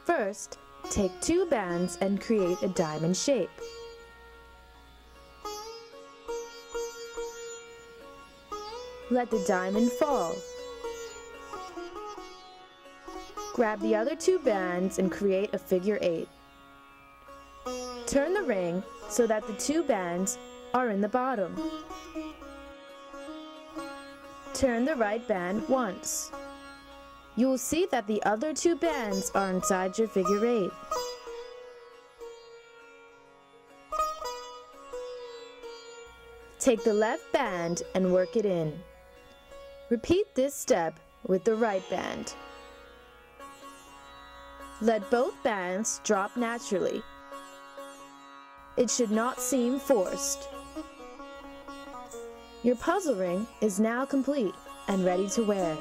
First, take 2 bands and create a diamond shape. Let the diamond fall. Grab the other 2 bands and create a figure 8. Turn the ring so that the 2 bands are in the bottom. Turn the right band once. You will see that the other 2 bands are inside your figure 8. Take the left band and work it in. Repeat this step with the right band. Let both bands drop naturally. It should not seem forced. Your puzzle ring is now complete and ready to wear.